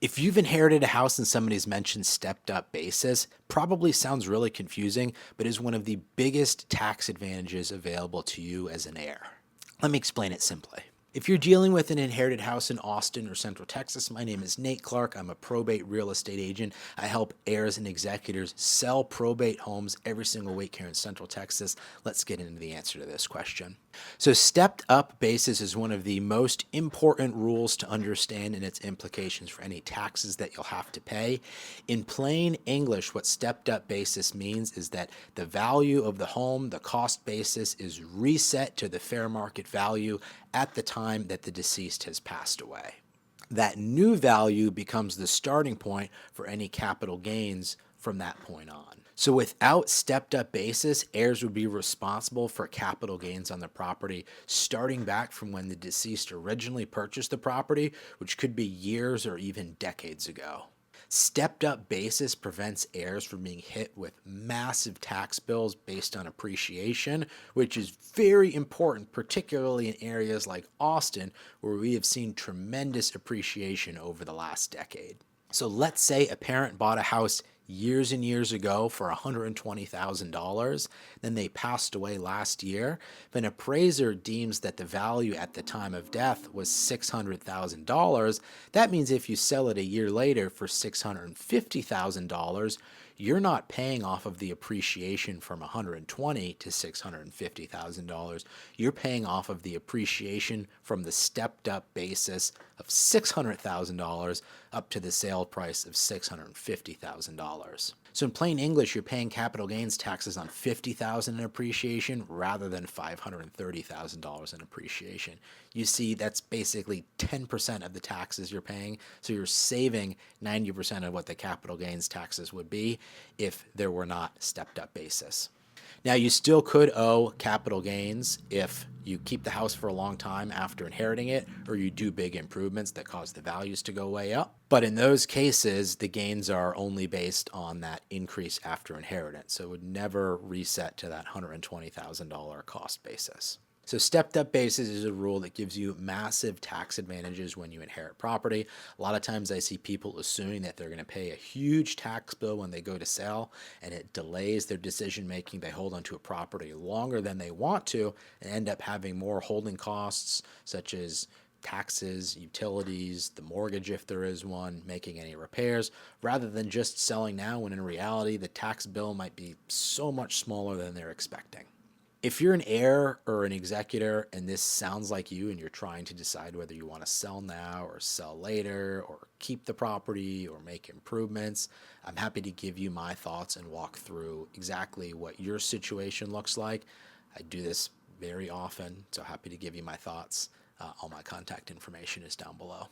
If you've inherited a house and somebody's mentioned stepped up basis, probably sounds really confusing, but is one of the biggest tax advantages available to you as an heir. Let me explain it simply. If you're dealing with an inherited house in Austin or Central Texas, my name is Nate Clark. I'm a probate real estate agent. I help heirs and executors sell probate homes every single week here in Central Texas. Let's get into the answer to this question. So stepped up basis is one of the most important rules to understand and its implications for any taxes that you'll have to pay. In plain English, what stepped up basis means is that the value of the home, the cost basis, is reset to the fair market value at the time that the deceased has passed away. That new value becomes the starting point for any capital gains from that point on. So without stepped up basis, heirs would be responsible for capital gains on the property starting back from when the deceased originally purchased the property, which could be years or even decades ago. Stepped up basis prevents heirs from being hit with massive tax bills based on appreciation, which is very important, particularly in areas like Austin, where we have seen tremendous appreciation over the last decade. So let's say a parent bought a house years and years ago for $120,000. Then they passed away last year. If an appraiser deems that the value at the time of death was $600,000, that means if you sell it a year later for $650,000, you're not paying off of the appreciation from $120,000 to $650,000. You're paying off of the appreciation from the stepped up basis of $600,000 up to the sale price of $650,000. So in plain English, you're paying capital gains taxes on $50,000 in appreciation rather than $530,000 in appreciation. You see, that's basically 10% of the taxes you're paying. So you're saving 90% of what the capital gains taxes would be if there were not stepped up basis. Now, you still could owe capital gains if you keep the house for a long time after inheriting it, or you do big improvements that cause the values to go way up. But in those cases, the gains are only based on that increase after inheritance. So it would never reset to that $120,000 cost basis. So stepped up basis is a rule that gives you massive tax advantages when you inherit property. A lot of times I see people assuming that they're going to pay a huge tax bill when they go to sell, and it delays their decision making. They hold onto a property longer than they want to and end up having more holding costs, such as taxes, utilities, the mortgage if there is one, making any repairs, rather than just selling now when in reality the tax bill might be so much smaller than they're expecting. If you're an heir or an executor and this sounds like you and you're trying to decide whether you want to sell now or sell later or keep the property or make improvements, I'm happy to give you my thoughts and walk through exactly what your situation looks like. I do this very often, so happy to give you my thoughts. All my contact information is down below.